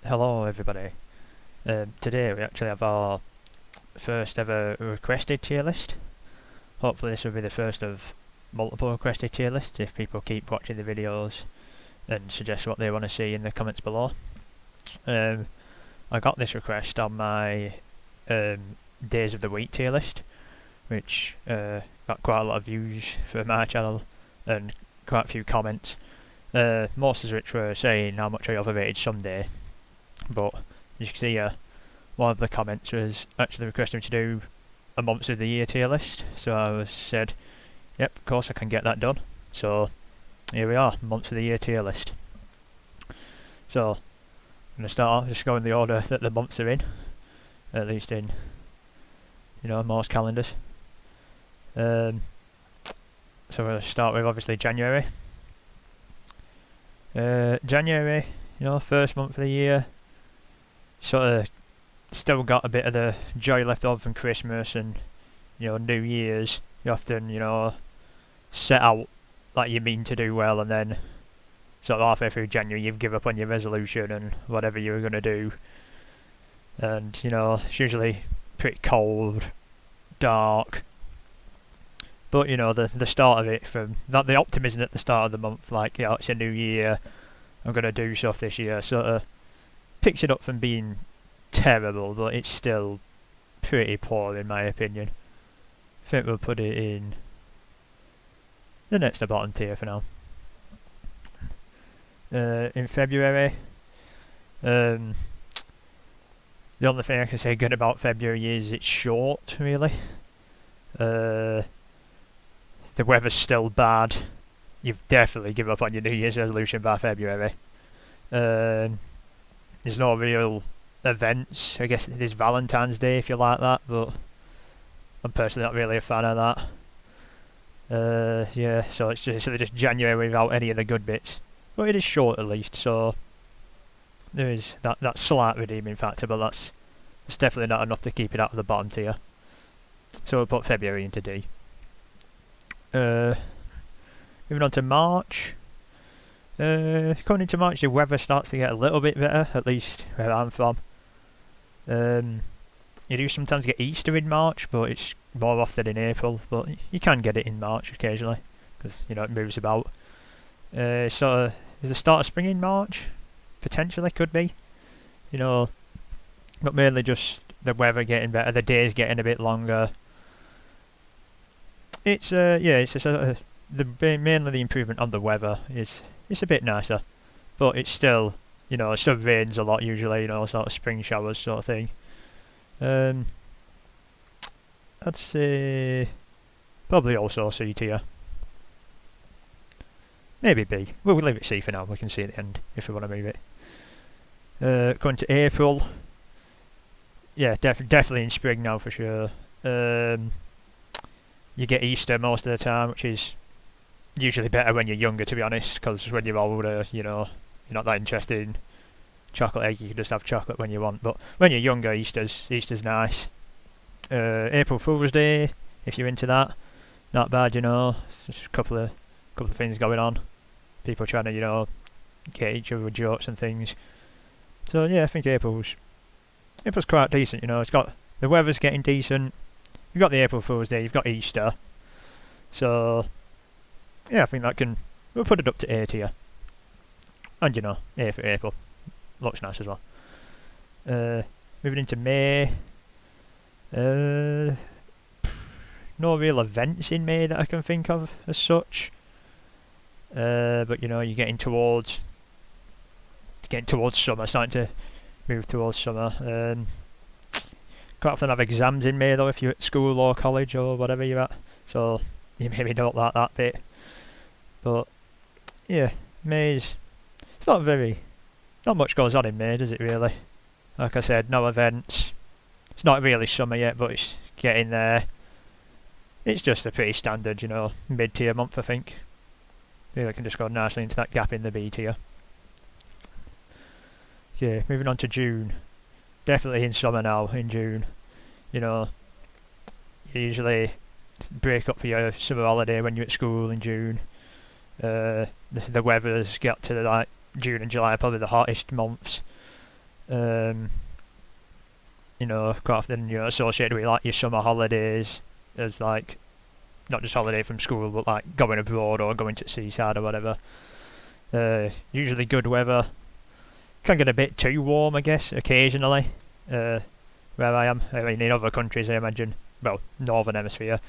Hello everybody. Today we actually have our first ever requested tier list. Hopefully this will be the first of multiple requested tier lists if people keep watching the videos and suggest what they want to see in the comments below. I got this request on my days of the week tier list, which got quite a lot of views for my channel and quite a few comments. Most of which were saying how much I overrated Sunday. But as you can see here, one of the comments was actually requesting me to do a months of the year tier list. So I said, yep, of course I can get that done. So here we are, months of the year tier list. So I'm going to start off just going the order that the months are in, at least in most calendars. So we're going to start with obviously January. January, first month of the year. Sort of still got a bit of the joy left over from Christmas and New Year's. You often set out like you mean to do well, and then sort of halfway through January you've give up on your resolution and whatever you were going to do, and it's usually pretty cold, dark. But the start of it, from that, the optimism at the start of the month, like it's a new year, I'm going to do stuff this year, sort of picks it up from being terrible, but it's still pretty poor in my opinion. I think we'll put it in the next to bottom tier for now. In February, the only thing I can say good about February is it's short, really. The weather's still bad. You've definitely given up on your New Year's resolution by February. There's no real events. I guess there's Valentine's Day if you like that, but I'm personally not really a fan of that. Yeah, so it's just January without any of the good bits. But it is short at least, so there is that slight redeeming factor, but that's definitely not enough to keep it out of the bottom tier. So we'll put February into D. Moving on to March. Coming into March, the weather starts to get a little bit better, at least where I'm from. You do sometimes get Easter in March, but it's more often in April. But you can get it in March occasionally, because it moves about. Sort of, is the start of spring in March? Potentially, could be. But mainly just the weather getting better, the days getting a bit longer. It's it's a sort of mainly the improvement on the weather is. It's a bit nicer, but it's still, it still rains a lot usually, sort of spring showers sort of thing. I'd say probably also C tier. Maybe B. We'll leave it C for now, we can see at the end if we want to move it. Going to April. Yeah, definitely in spring now for sure. You get Easter most of the time, which is usually better when you're younger, to be honest, because when you're older, you're not that interested in chocolate egg. You can just have chocolate when you want. But when you're younger, Easter's nice. April Fool's Day, if you're into that, not bad. It's just a couple of things going on. People trying to get each other with jokes and things. So yeah, I think April's quite decent. It's got the weather's getting decent. You've got the April Fool's Day. You've got Easter. So yeah, I think we'll put it up to A tier. And A for April. Looks nice as well. Moving into May. No real events in May that I can think of as such. But you're getting towards summer, starting to move towards summer. Quite often have exams in May though if you're at school or college or whatever you're at. So you maybe don't like that bit. But yeah, May's not much goes on in May, does it really? Like I said, no events. It's not really summer yet, but it's getting there. It's just a pretty standard, mid-tier month, I think. Maybe I can just go nicely into that gap in the B tier. Okay, moving on to June. Definitely in summer now, in June. You usually break up for your summer holiday when you're at school in June. The weather's got to like June and July are probably the hottest months. Quite often associated with like your summer holidays as like not just holiday from school, but like going abroad or going to the seaside or whatever. Usually good weather. Can get a bit too warm, I guess, occasionally. Where I am, I mean, in other countries, I imagine, well, northern hemisphere.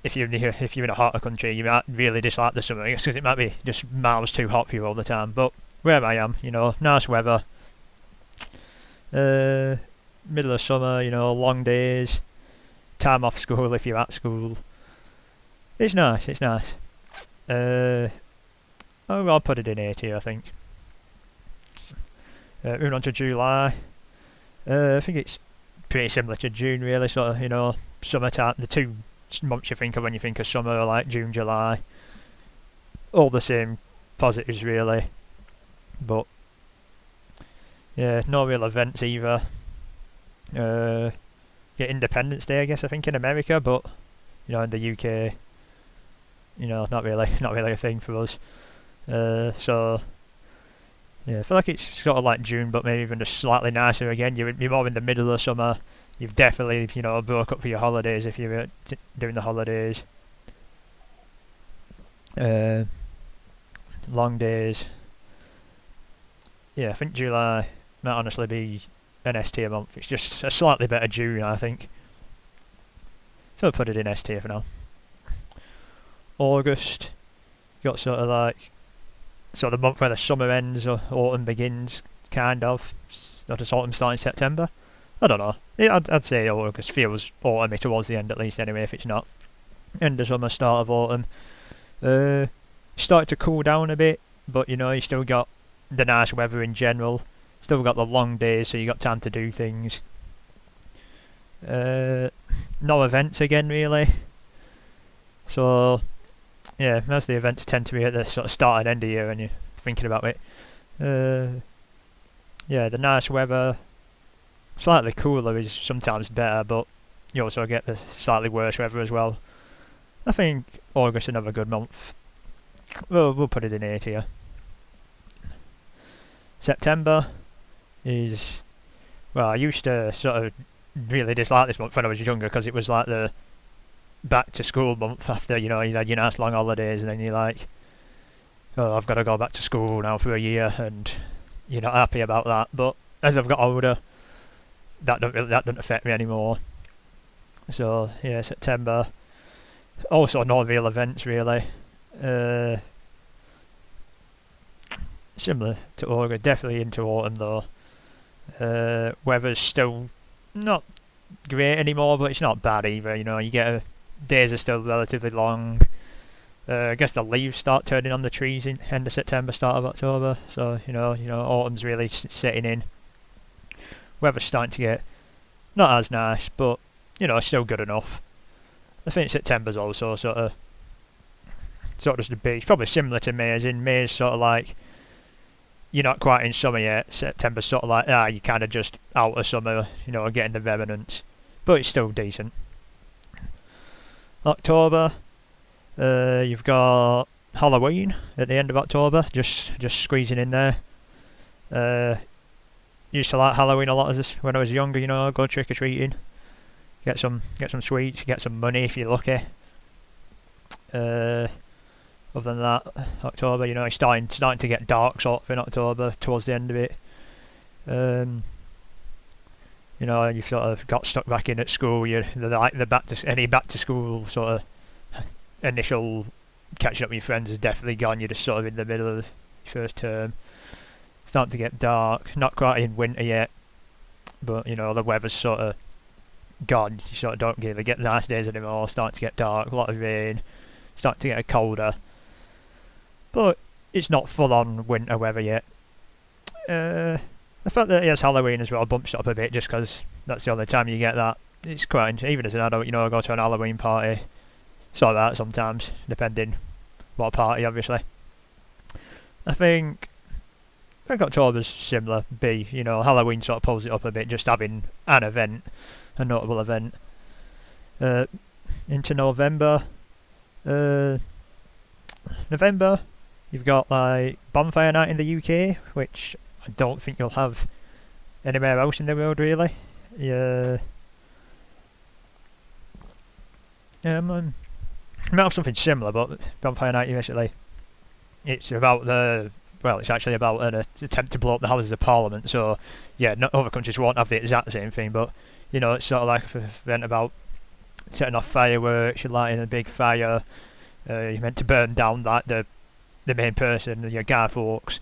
If you're in a hotter country, you might really dislike the summer, I guess, because it might be just miles too hot for you all the time. But where I am, nice weather. Middle of summer, long days, time off school if you're at school. It's nice, it's nice. I'll put it in 80, I think. Moving on to July. I think it's pretty similar to June, really. Sort of, summertime. The two months you think of when you think of summer are like June, July. All the same positives, really. But yeah, no real events either. Get Independence Day, I guess, I think, in America, but in the UK, not really a thing for us. So yeah, I feel like it's sort of like June, but maybe even just slightly nicer again. You're more in the middle of summer. You've definitely, broke up for your holidays if you're doing the holidays. Long days. Yeah, I think July might honestly be an S tier month. It's just a slightly better June, I think. So I'll put it in S tier for now. August, got sort of like the month where the summer ends or autumn begins, kind of. Not just autumn starting September. I don't know. Yeah, I'd say August feels autumny towards the end, at least anyway, if it's not. End of summer, start of autumn. Started to cool down a bit, but you still got the nice weather in general. Still got the long days, so you got time to do things. No events again, really. So yeah, most of the events tend to be at the sort of start and end of year when you're thinking about it. Yeah, the nice weather, slightly cooler is sometimes better, but you also get the slightly worse weather as well. I think August is another good month. We'll put it in 8 here. September is, well, I used to sort of really dislike this month when I was younger because it was like the back to school month after you had your nice long holidays, and then you're like, oh, I've got to go back to school now for a year, and you're not happy about that. But as I've got older, that doesn't affect me anymore. So yeah, September. Also, no real events really. Similar to August, definitely into autumn though. Weather's still not great anymore, but it's not bad either. You get days are still relatively long. I guess the leaves start turning on the trees in end of September, start of October. So autumn's really setting in. Weather's starting to get not as nice, but still good enough. I think September's also sort of just a bit. It's probably similar to May, as in May's sort of like you're not quite in summer yet. September's sort of like you're kind of just out of summer, getting the remnants, but it's still decent. October, you've got Halloween at the end of October, just squeezing in there. Used to like Halloween a lot when I was younger. Go trick or treating, get some sweets, get some money if you're lucky. Other than that, October, it's starting to get dark sort of in October towards the end of it. You've sort of got stuck back in at school. Any back to school sort of initial catching up with your friends is definitely gone. You're just sort of in the middle of the first term. Starting to get dark. Not quite in winter yet, but the weather's sort of gone. You sort of don't really get nice days anymore. Starting to get dark. A lot of rain. Starting to get colder. But it's not full on winter weather yet. The fact that it's Halloween as well bumps it up a bit just because that's the only time you get that. It's quite, even as an adult, I go to an Halloween party. Sort that sometimes, depending what party, obviously. I think October's similar. Halloween sort of pulls it up a bit, just having an event, a notable event. Into November. November, you've got like Bonfire Night in the UK, which I don't think you'll have anywhere else in the world really. Yeah. I might have something similar, but Bonfire Night basically, it's about it's actually about an attempt to blow up the Houses of Parliament. So, yeah, not other countries won't have the exact same thing, but it's sort of like an event about setting off fireworks, you're lighting a big fire. You're meant to burn down the main person, Guy Fawkes,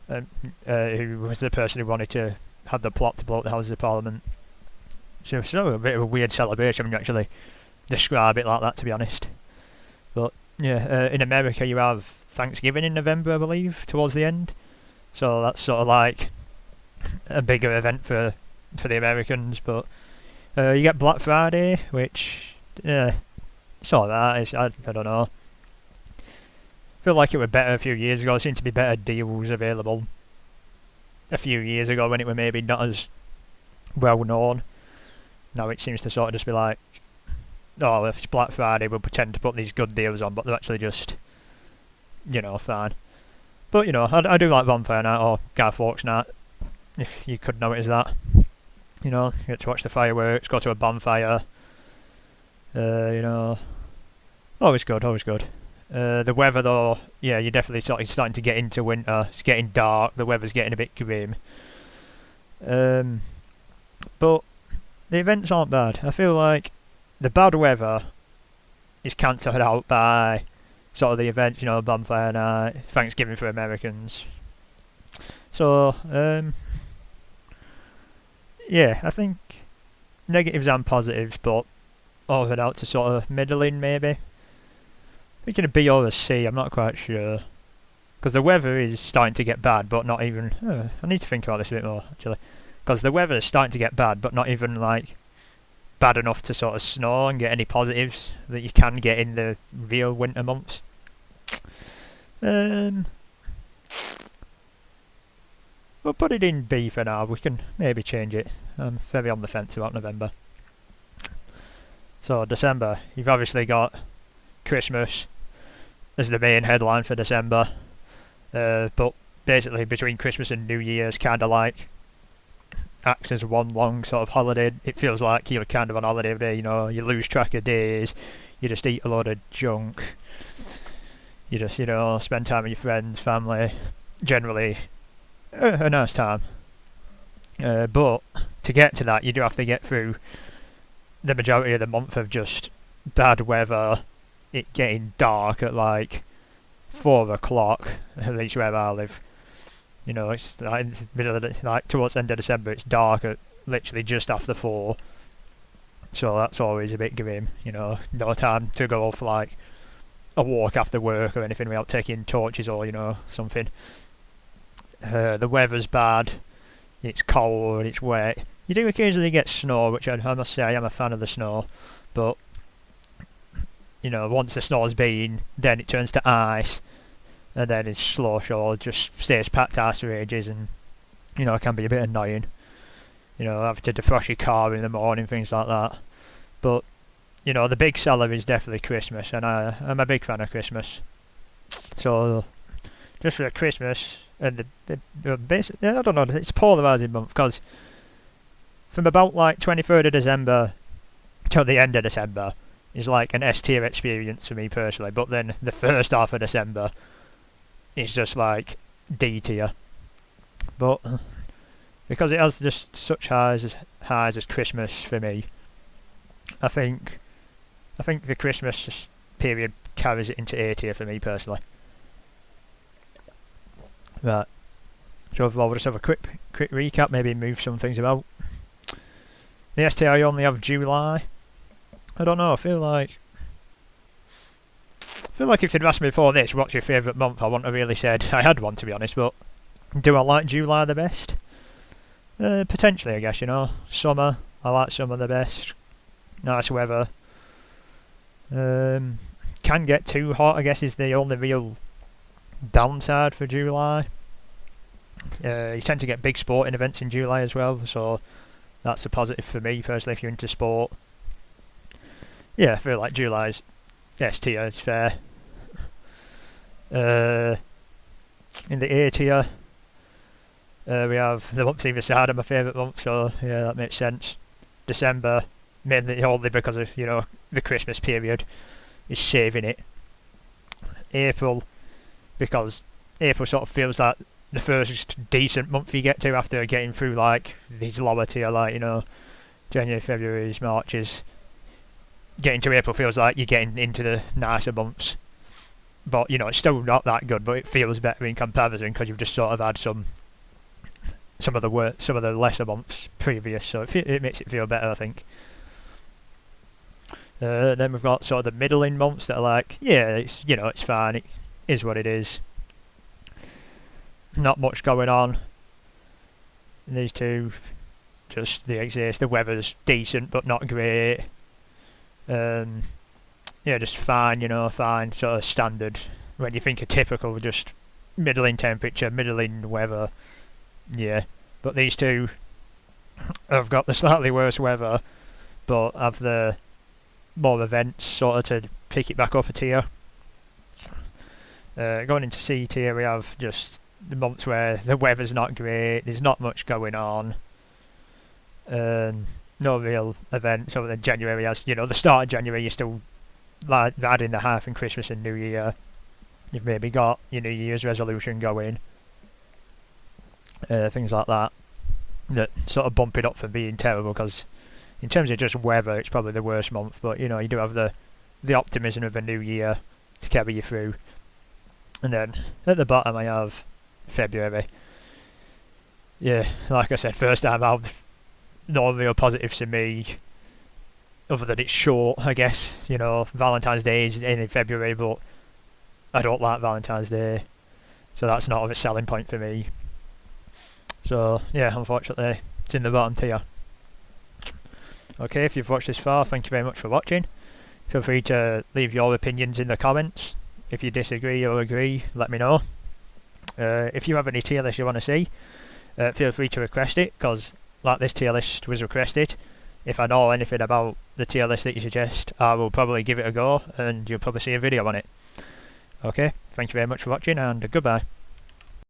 who was the person who wanted to have the plot to blow up the Houses of Parliament. So it's a bit of a weird celebration when you actually describe it like that, to be honest. But yeah, in America you have Thanksgiving in November, I believe, towards the end. So that's sort of like a bigger event for the Americans. But you get Black Friday, which it's alright. I don't know. I feel like it were better a few years ago. There seemed to be better deals available a few years ago when it were maybe not as well known. Now it seems to sort of just be like, oh, if it's Black Friday, we'll pretend to put these good deals on, but they're actually just, fine. But, I do like Bonfire Night or Guy Fawkes Night, if you could know it as that. You get to watch the fireworks, go to a bonfire. Always good, always good. The weather, though, yeah, you're definitely starting to get into winter. It's getting dark, the weather's getting a bit grim. But the events aren't bad. I feel like the bad weather is cancelled out by sort of the events, Bonfire Night, Thanksgiving for Americans. So, yeah, I think negatives and positives, but over and out to sort of middling, maybe. Thinking of B or a C, I'm not quite sure. Because the weather is starting to get bad, but not even... I need to think about this a bit more, actually. Because the weather is starting to get bad, but not even, bad enough to sort of snow and get any positives that you can get in the real winter months. We'll put it in B for now. We can maybe change it. I'm very on the fence about November. So, December. You've obviously got Christmas as the main headline for December. But basically between Christmas and New Year's kind of acts as one long sort of holiday. It feels like you're kind of on holiday every day, you lose track of days, you just eat a lot of junk, you just, spend time with your friends, family, generally a nice time. But to get to that, you do have to get through the majority of the month of just bad weather, it getting dark at 4 o'clock, at least where I live. It's towards the end of December, it's dark at literally just after 4. So that's always a bit grim, no time to go off a walk after work or anything without taking torches or, something. The weather's bad, it's cold, it's wet. You do occasionally get snow, which I must say I am a fan of the snow, but, once the snow's been, then it turns to ice. And then it's slow show, just stays packed ice for ages, and it can be a bit annoying. Have to defrost your car in the morning, things like that. But the big seller is definitely Christmas, and I'm a big fan of Christmas. So just for Christmas and the basic, I don't know, it's a polarising month because from about 23rd of December till the end of December is an S tier experience for me personally. But then the first half of December. It's just D tier, but because it has just such highs as Christmas for me, I think the Christmas period carries it into A tier for me personally. Right, so overall we'll just have a quick recap, maybe move some things about. The S tier I only have July. I don't know, I feel like if you'd asked me before this, what's your favourite month, I wouldn't have really said I had one, to be honest, but do I like July the best? Potentially, I guess, Summer, I like summer the best. Nice weather. Can get too hot, I guess, is the only real downside for July. You tend to get big sporting events in July as well, so that's a positive for me, personally, if you're into sport. Yeah, I feel like July's S tier is fair. In the A tier, We have the months either side are my favourite month, so yeah, that makes sense. December, mainly only because of, you know, the Christmas period, is saving it. April, because April sort of feels like the first decent month you get to after getting through like these lower tier, like, you know, January, February, March is getting to April feels like you're getting into the nicer months. But, you know, it's still not that good, but it feels better in comparison because you've just sort of had some of the lesser months previous, so it makes it feel better, I think. Then we've got sort of the middling months that are like, yeah, it's, you know, it's fine, it is what it is. Not much going on. These two, just they exist. The weather's decent but not great. Yeah, just fine, you know, fine, sort of standard. When you think of typical, just middling temperature, middling weather, yeah. But these two have got the slightly worse weather, but have the more events sort of to pick it back up a tier. Going into C tier, we have just the months where the weather's not great, there's not much going on. No real events other than January. As you know, the start of January, you're still like adding the half in Christmas and New Year. You've maybe got your New Year's resolution going, things like that sort of bump it up from being terrible. Because in terms of just weather, it's probably the worst month. But you know, you do have the optimism of a new year to carry you through. And then at the bottom, I have February. Yeah, like I said, first time out, no real positives to me, other than it's short, I guess. You know, Valentine's Day is in February, but I don't like Valentine's Day, so that's not a selling point for me. So yeah, unfortunately, it's in the bottom tier. Okay, if you've watched this far, thank you very much for watching. Feel free to leave your opinions in the comments. If you disagree or agree, let me know. If you have any tier list you want to see, feel free to request it, because like this tier list was requested. If I know anything about the tier list that you suggest, I will probably give it a go and you'll probably see a video on it. Okay, thank you very much for watching and goodbye.